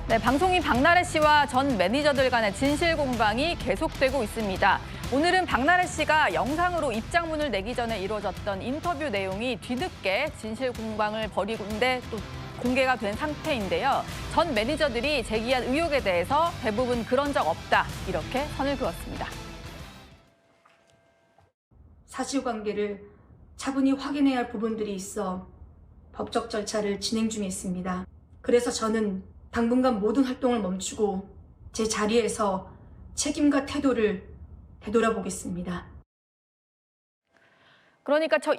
네, 방송인 박나래 씨와 전 매니저들 간의 진실 공방이 계속되고 있습니다. 오늘은 박나래 씨가 영상으로 입장문을 내기 전에 이루어졌던 인터뷰 내용이 뒤늦게 진실 공방을 벌이는데 또 공개가 된 상태인데요. 전 매니저들이 제기한 의혹에 대해서 대부분 그런 적 없다, 이렇게 선을 그었습니다. 사실관계를 차분히 확인해야 할 부분들이 있어 법적 절차를 진행 중에 있습니다. 그래서 저는 당분간 모든 활동을 멈추고 제 자리에서 책임과 태도를 되돌아보겠습니다. 그러니까 저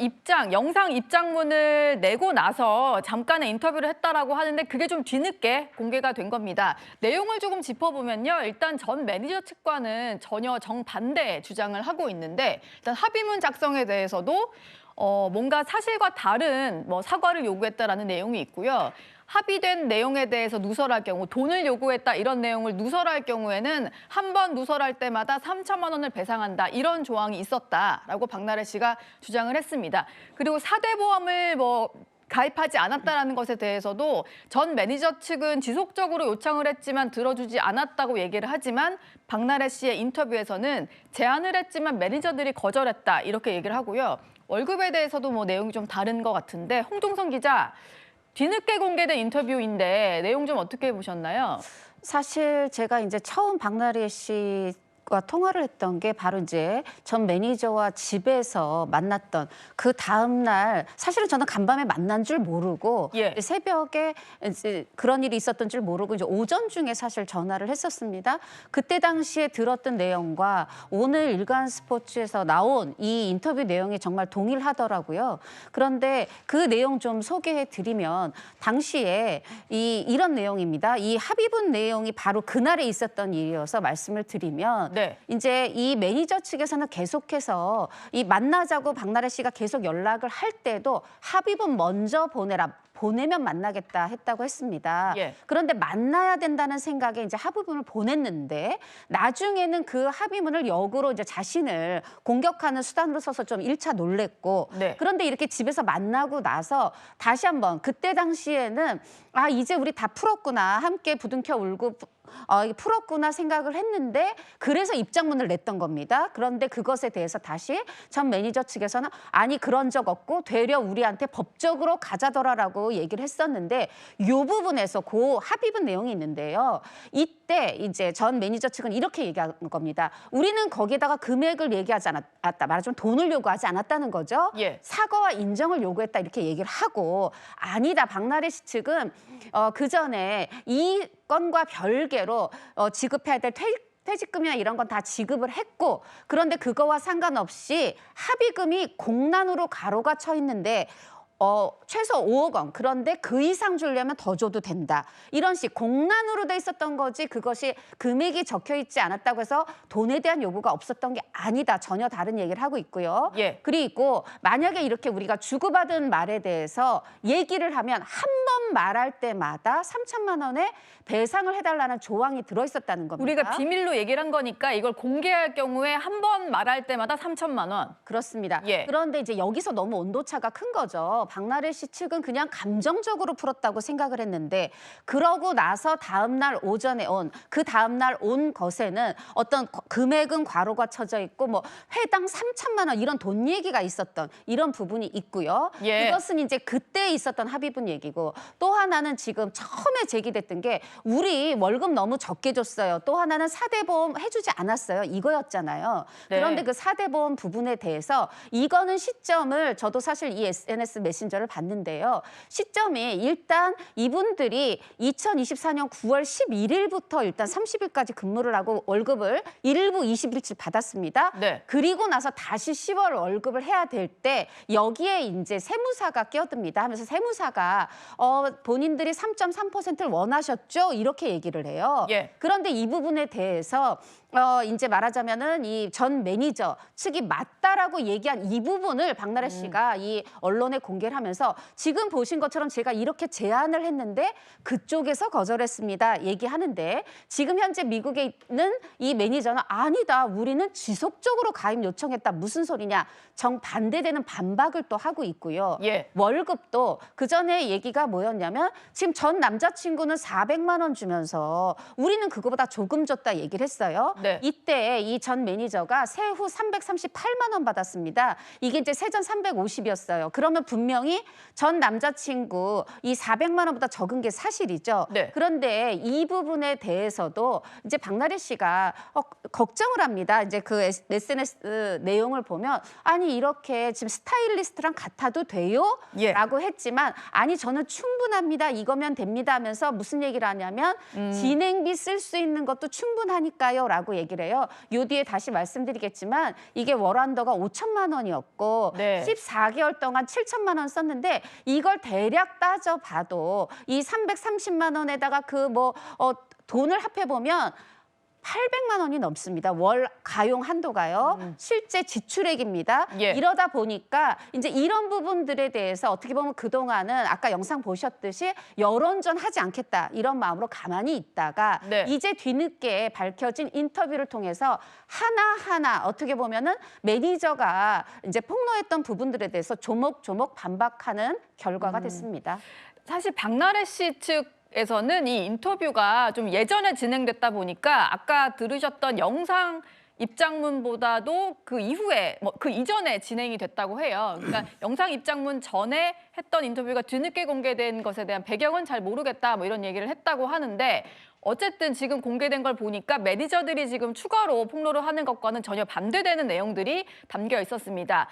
영상 입장문을 내고 나서 잠깐의 인터뷰를 했다라고 하는데 그게 좀 뒤늦게 공개가 된 겁니다. 내용을 조금 짚어보면요. 일단 전 매니저 측과는 전혀 정반대 주장을 하고 있는데 일단 합의문 작성에 대해서도 뭔가 사실과 다른 사과를 요구했다라는 내용이 있고요. 합의된 내용에 대해서 누설할 경우, 돈을 요구했다 이런 내용을 누설할 경우에는 한 번 누설할 때마다 3천만 원을 배상한다 이런 조항이 있었다라고 박나래 씨가 주장을 했습니다. 그리고 사대보험을 가입하지 않았다라는 것에 대해서도 전 매니저 측은 지속적으로 요청을 했지만 들어주지 않았다고 얘기를 하지만 박나래 씨의 인터뷰에서는 제안을 했지만 매니저들이 거절했다 이렇게 얘기를 하고요. 월급에 대해서도 내용이 좀 다른 것 같은데 홍종성 기자, 뒤늦게 공개된 인터뷰인데 내용 좀 어떻게 보셨나요? 사실 제가 이제 처음 박나래 씨와 통화를 했던 게 바로 이제 전 매니저와 집에서 만났던 그 다음 날, 사실은 저는 간밤에 만난 줄 모르고 새벽에 이제 그런 일이 있었던 줄 모르고 이제 오전 중에 사실 전화를 했었습니다. 그때 당시에 들었던 내용과 오늘 일간 스포츠에서 나온 이 인터뷰 내용이 정말 동일하더라고요. 그런데 그 내용 좀 소개해 드리면 당시에 이런 내용입니다. 이 합의문 내용이 바로 그날에 있었던 일이어서 말씀을 드리면 이제 이 매니저 측에서는 계속해서 이 만나자고 박나래 씨가 계속 연락을 할 때도 합의문 먼저 보내면 만나겠다 했다고 했습니다. 그런데 만나야 된다는 생각에 이제 합의문을 보냈는데 나중에는 그 합의문을 역으로 이제 자신을 공격하는 수단으로 써서 좀 1차 놀랬고 그런데 이렇게 집에서 만나고 나서 다시 한번 그때 당시에는 이제 우리 다 풀었구나, 함께 부둥켜 울고 풀었구나 생각을 했는데 그래서 입장문을 냈던 겁니다. 그런데 그것에 대해서 다시 전 매니저 측에서는 아니 그런 적 없고 되려 우리한테 법적으로 가자더라라고 얘기를 했었는데 이 부분에서 그 합의문 내용이 있는데요. 이때 이제 전 매니저 측은 이렇게 얘기한 겁니다. 우리는 거기에다가 금액을 얘기하지 않았다. 말하자면 돈을 요구하지 않았다는 거죠. 사과와 인정을 요구했다 이렇게 얘기를 하고 아니다. 박나래 씨 측은 그 전에 이 건과 별개로 지급해야 될 퇴직금이나 이런 건 다 지급을 했고 그런데 그거와 상관없이 합의금이 공란으로 가로가 쳐 있는데 최소 5억 원, 그런데 그 이상 주려면 더 줘도 된다. 이런 식 공란으로 돼 있었던 거지 그것이 금액이 적혀 있지 않았다고 해서 돈에 대한 요구가 없었던 게 아니다. 전혀 다른 얘기를 하고 있고요. 그리고 만약에 이렇게 우리가 주고받은 말에 대해서 얘기를 하면 한 번 말할 때마다 3천만 원의 배상을 해달라는 조항이 들어있었다는 겁니다. 우리가 비밀로 얘기를 한 거니까 이걸 공개할 경우에 한 번 말할 때마다 3천만 원. 그렇습니다. 그런데 이제 여기서 너무 온도차가 큰 거죠. 박나래 씨 측은 그냥 감정적으로 풀었다고 생각을 했는데 그러고 나서 다음 날 오전에 그 다음 날 온 것에는 어떤 금액은 괄호가 쳐져 있고 회당 3천만 원 이런 돈 얘기가 있었던 이런 부분이 있고요. 그것은 이제 그때 있었던 합의분 얘기고 또 하나는 지금 처음에 제기됐던 게 우리 월급 너무 적게 줬어요. 또 하나는 사대보험 해주지 않았어요. 이거였잖아요. 그런데 그 사대보험 부분에 대해서 이거는 시점을 저도 사실 이 SNS 메신저를 봤는데요. 시점이 일단 이분들이 2024년 9월 11일부터 일단 30일까지 근무를 하고 월급을 1부 20일치 받았습니다. 그리고 나서 다시 10월 월급을 해야 될 때 여기에 이제 세무사가 끼어듭니다 하면서 세무사가 본인들이 3.3%를 원하셨죠? 이렇게 얘기를 해요. 그런데 이 부분에 대해서 이제 말하자면은 이 전 매니저 측이 맞다라고 얘기한 이 부분을 박나래 씨가 이 언론에 공개를 하면서 지금 보신 것처럼 제가 이렇게 제안을 했는데 그쪽에서 거절했습니다. 얘기하는데 지금 현재 미국에 있는 이 매니저는 아니다. 우리는 지속적으로 가입 요청했다. 무슨 소리냐. 정반대되는 반박을 또 하고 있고요. 월급도 그전에 얘기가 뭐였냐. 얘기했냐면 지금 전 남자친구는 400만 원 주면서 우리는 그거보다 조금 줬다 얘기를 했어요. 네. 이때 이 전 매니저가 세후 338만 원 받았습니다. 이게 이제 세전 350이었어요. 그러면 분명히 전 남자친구 이 400만 원보다 적은 게 사실이죠. 네. 그런데 이 부분에 대해서도 이제 박나래 씨가 걱정을 합니다. 이제 그 SNS 내용을 보면 아니 이렇게 지금 스타일리스트랑 같아도 돼요? 예. 라고 했지만 아니 저는 충분합니다. 이거면 됩니다 하면서 무슨 얘기를 하냐면 진행비 쓸 수 있는 것도 충분하니까요 라고 얘기를 해요. 요 뒤에 다시 말씀드리겠지만 이게 월한도가 5천만 원이었고 네. 14개월 동안 7천만 원 썼는데 이걸 대략 따져봐도 이 330만 원에다가 돈을 합해보면 800만 원이 넘습니다. 월 가용 한도가요. 실제 지출액입니다. 예. 이러다 보니까 이제 이런 부분들에 대해서 어떻게 보면 그동안은 아까 영상 보셨듯이 여론전 하지 않겠다 이런 마음으로 가만히 있다가 네. 이제 뒤늦게 밝혀진 인터뷰를 통해서 하나하나 어떻게 보면은 매니저가 이제 폭로했던 부분들에 대해서 조목조목 반박하는 결과가 됐습니다. 사실 박나래 씨 측에서는 이 인터뷰가 좀 예전에 진행됐다 보니까 아까 들으셨던 영상 입장문보다도 그 이후에 그 이전에 진행이 됐다고 해요. 그러니까 영상 입장문 전에 했던 인터뷰가 뒤늦게 공개된 것에 대한 배경은 잘 모르겠다 뭐 이런 얘기를 했다고 하는데 어쨌든 지금 공개된 걸 보니까 매니저들이 지금 추가로 폭로를 하는 것과는 전혀 반대되는 내용들이 담겨 있었습니다.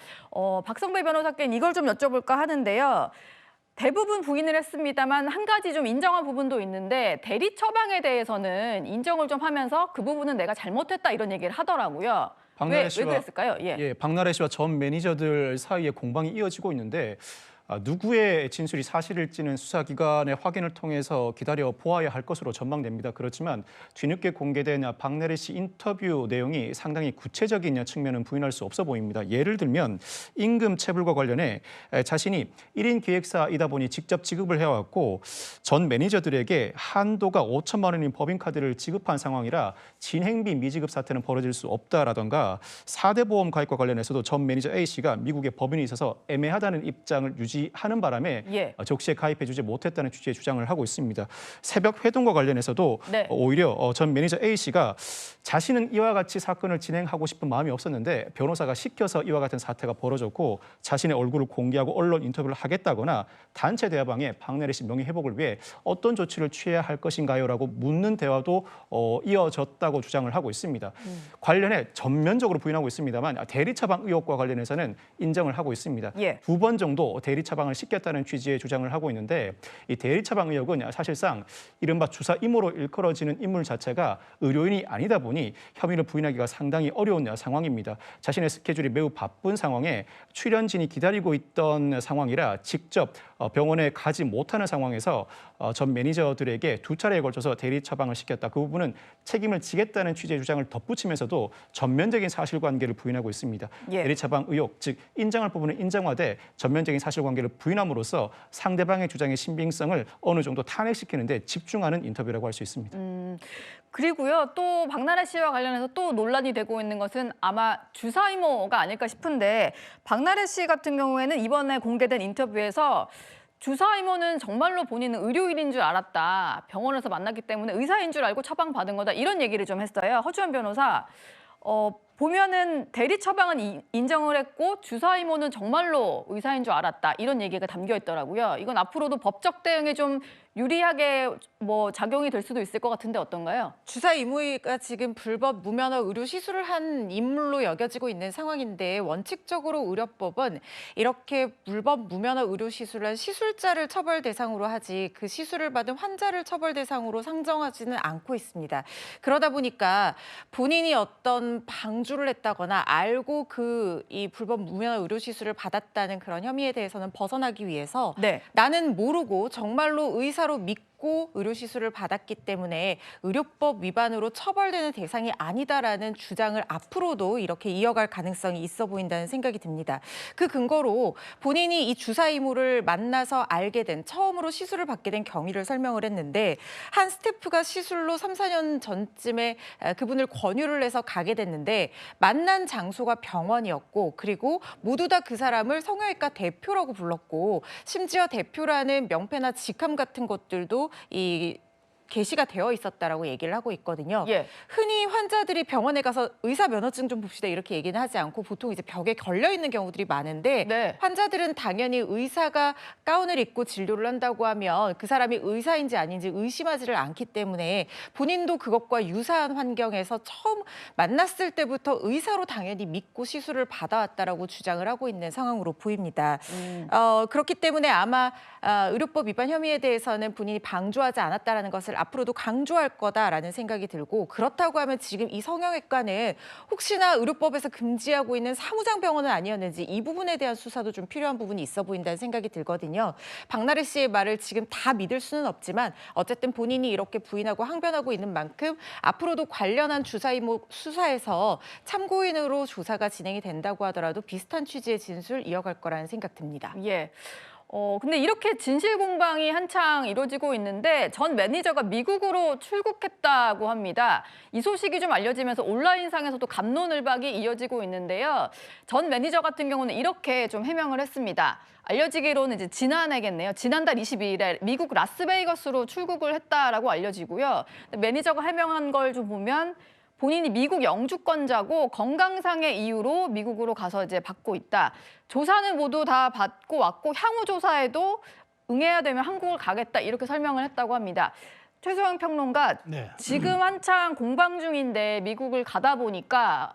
박성배 변호사께는 이걸 좀 여쭤볼까 하는데요. 대부분 부인을 했습니다만 한 가지 좀 인정한 부분도 있는데 대리 처방에 대해서는 인정을 좀 하면서 그 부분은 내가 잘못했다 이런 얘기를 하더라고요. 왜 그랬을까요? 예, 박나래 씨와 전 매니저들 사이에 공방이 이어지고 있는데 누구의 진술이 사실일지는 수사기관의 확인을 통해서 기다려 보아야 할 것으로 전망됩니다. 그렇지만 뒤늦게 공개된 박나래 씨 인터뷰 내용이 상당히 구체적인 측면은 부인할 수 없어 보입니다. 예를 들면 임금 체불과 관련해 자신이 1인 기획사이다 보니 직접 지급을 해왔고 전 매니저들에게 한도가 5천만 원인 법인카드를 지급한 상황이라 진행비 미지급 사태는 벌어질 수 없다라던가 4대 보험 가입과 관련해서도 전 매니저 A씨가 미국에 법인이 있어서 애매하다는 입장을 하는 바람에 예. 적시에 가입해주지 못했다는 취지의 주장을 하고 있습니다. 새벽 회동과 관련해서도 네. 오히려 전 매니저 A씨가 자신은 이와 같이 사건을 진행하고 싶은 마음이 없었는데 변호사가 시켜서 이와 같은 사태가 벌어졌고 자신의 얼굴을 공개하고 언론 인터뷰를 하겠다거나 단체 대화방에 박나래 씨 명예회복을 위해 어떤 조치를 취해야 할 것인가요? 라고 묻는 대화도 이어졌다고 주장을 하고 있습니다. 관련해 전면적으로 부인하고 있습니다만 대리 처방 의혹과 관련해서는 인정을 하고 있습니다. 예. 2번 정도 대리 처방을 시켰다는 취지의 주장을 하고 있는데 이 대리 처방 의혹은 사실상 이른바 주사 임으로 일컬어지는 인물 자체가 의료인이 아니다 보니 혐의를 부인하기가 상당히 어려운 상황입니다. 자신의 스케줄이 매우 바쁜 상황에 출연진이 기다리고 있던 상황이라 직접 병원에 가지 못하는 상황에서 전 매니저들에게 2차례에 걸쳐서 대리 처방을 시켰다. 그 부분은 책임을 지겠다는 취지의 주장을 덧붙이면서도 전면적인 사실관계를 부인하고 있습니다. 예. 대리 처방 의혹, 즉 인정할 부분은 인정하되 전면적인 사실관계를 부인함으로써 상대방의 주장의 신빙성을 어느 정도 탄핵시키는 데 집중하는 인터뷰라고 할 수 있습니다. 그리고요, 또 박나래 씨와 관련해서 또 논란이 되고 있는 것은 아마 주사이모가 아닐까 싶은데 박나래 씨 같은 경우에는 이번에 공개된 인터뷰에서 주사이모는 정말로 본인은 의료인인 줄 알았다. 병원에서 만났기 때문에 의사인 줄 알고 처방받은 거다. 이런 얘기를 좀 했어요. 허주연 변호사. 보면은 대리 처방은 인정을 했고 주사이모는 정말로 의사인 줄 알았다. 이런 얘기가 담겨 있더라고요. 이건 앞으로도 법적 대응에 좀 유리하게 작용이 될 수도 있을 것 같은데 어떤가요? 주사 이모가 지금 불법 무면허 의료 시술을 한 인물로 여겨지고 있는 상황인데 원칙적으로 의료법은 이렇게 불법 무면허 의료 시술을 한 시술자를 처벌 대상으로 하지 그 시술을 받은 환자를 처벌 대상으로 상정하지는 않고 있습니다. 그러다 보니까 본인이 어떤 방주를 했다거나 알고 이 불법 무면허 의료 시술을 받았다는 그런 혐의에 대해서는 벗어나기 위해서 네. 나는 모르고 정말로 의사로 믿고 믿고 의료 시술을 받았기 때문에 의료법 위반으로 처벌되는 대상이 아니다라는 주장을 앞으로도 이렇게 이어갈 가능성이 있어 보인다는 생각이 듭니다. 그 근거로 본인이 이 주사 이모를 만나서 알게 된, 처음으로 시술을 받게 된 경위를 설명을 했는데, 한 스태프가 시술로 3, 4년 전쯤에 그분을 권유를 해서 가게 됐는데 만난 장소가 병원이었고, 그리고 모두 다 그 사람을 성형외과 대표라고 불렀고, 심지어 대표라는 명패나 직함 같은 것들도 게시가 되어 있었다라고 얘기를 하고 있거든요. 예. 흔히 환자들이 병원에 가서 의사 면허증 좀 봅시다 이렇게 얘기는 하지 않고 보통 이제 벽에 걸려 있는 경우들이 많은데, 네. 환자들은 당연히 의사가 가운을 입고 진료를 한다고 하면 그 사람이 의사인지 아닌지 의심하지를 않기 때문에 본인도 그것과 유사한 환경에서 처음 만났을 때부터 의사로 당연히 믿고 시술을 받아왔다라고 주장을 하고 있는 상황으로 보입니다. 그렇기 때문에 아마 의료법 위반 혐의에 대해서는 본인이 방조하지 않았다라는 것을 앞으로도 강조할 거다라는 생각이 들고, 그렇다고 하면 지금 이 성형외과는 혹시나 의료법에서 금지하고 있는 사무장 병원은 아니었는지 이 부분에 대한 수사도 좀 필요한 부분이 있어 보인다는 생각이 들거든요. 박나래 씨의 말을 지금 다 믿을 수는 없지만 어쨌든 본인이 이렇게 부인하고 항변하고 있는 만큼 앞으로도 관련한 주사 이모 수사에서 참고인으로 조사가 진행이 된다고 하더라도 비슷한 취지의 진술 이어갈 거라는 생각 듭니다. 예. 근데 이렇게 진실 공방이 한창 이루어지고 있는데 전 매니저가 미국으로 출국했다고 합니다. 이 소식이 좀 알려지면서 온라인상에서도 갑론을박이 이어지고 있는데요. 전 매니저 같은 경우는 이렇게 좀 해명을 했습니다. 알려지기로는 이제 지난해겠네요. 지난달 22일에 미국 라스베이거스로 출국을 했다라고 알려지고요. 매니저가 해명한 걸 좀 보면 본인이 미국 영주권자고 건강상의 이유로 미국으로 가서 이제 받고 있다. 조사는 모두 다 받고 왔고 향후 조사에도 응해야 되면 한국을 가겠다 이렇게 설명을 했다고 합니다. 최소영 평론가, 네. 지금 한창 공방 중인데 미국을 가다 보니까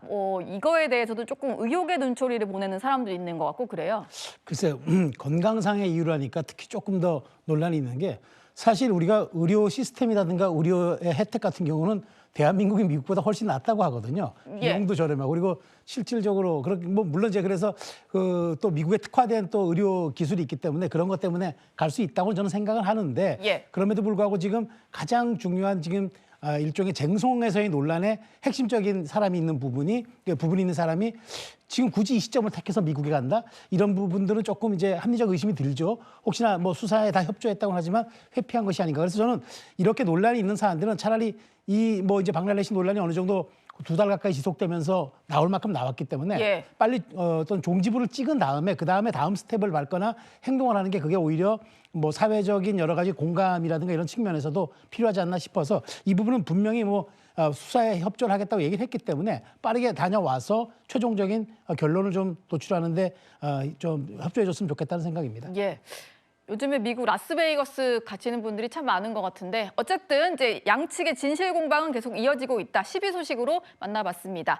이거에 대해서도 조금 의혹의 눈초리를 보내는 사람도 있는 것 같고 그래요. 글쎄요, 건강상의 이유라니까 특히 조금 더 논란이 있는 게, 사실 우리가 의료 시스템이라든가 의료의 혜택 같은 경우는 대한민국이 미국보다 훨씬 낫다고 하거든요. 예. 비용도 저렴하고, 그리고 실질적으로 그렇게 뭐 물론 이제 그래서 또 미국에 특화된 또 의료 기술이 있기 때문에 그런 것 때문에 갈 수 있다고 저는 생각을 하는데, 예. 그럼에도 불구하고 지금 가장 중요한 지금 일종의 쟁송에서의 논란의 핵심적인 사람이 있는 부분이 있는 사람이 지금 굳이 이 시점을 택해서 미국에 간다? 이런 부분들은 조금 이제 합리적 의심이 들죠. 혹시나 뭐 수사에 다 협조했다고 하지만 회피한 것이 아닌가. 그래서 저는 이렇게 논란이 있는 사안들은 차라리 이제 박나래 씨 논란이 어느 정도 2달 가까이 지속되면서 나올 만큼 나왔기 때문에 예. 빨리 어떤 종지부를 찍은 다음에 다음 스텝을 밟거나 행동을 하는 게 그게 오히려 뭐 사회적인 여러 가지 공감이라든가 이런 측면에서도 필요하지 않나 싶어서, 이 부분은 분명히 수사에 협조를 하겠다고 얘기를 했기 때문에 빠르게 다녀와서 최종적인 결론을 좀 도출하는데 좀 협조해줬으면 좋겠다는 생각입니다. 예. 요즘에 미국 라스베이거스 가시는 분들이 참 많은 것 같은데 어쨌든 이제 양측의 진실 공방은 계속 이어지고 있다. 12소식으로 만나봤습니다.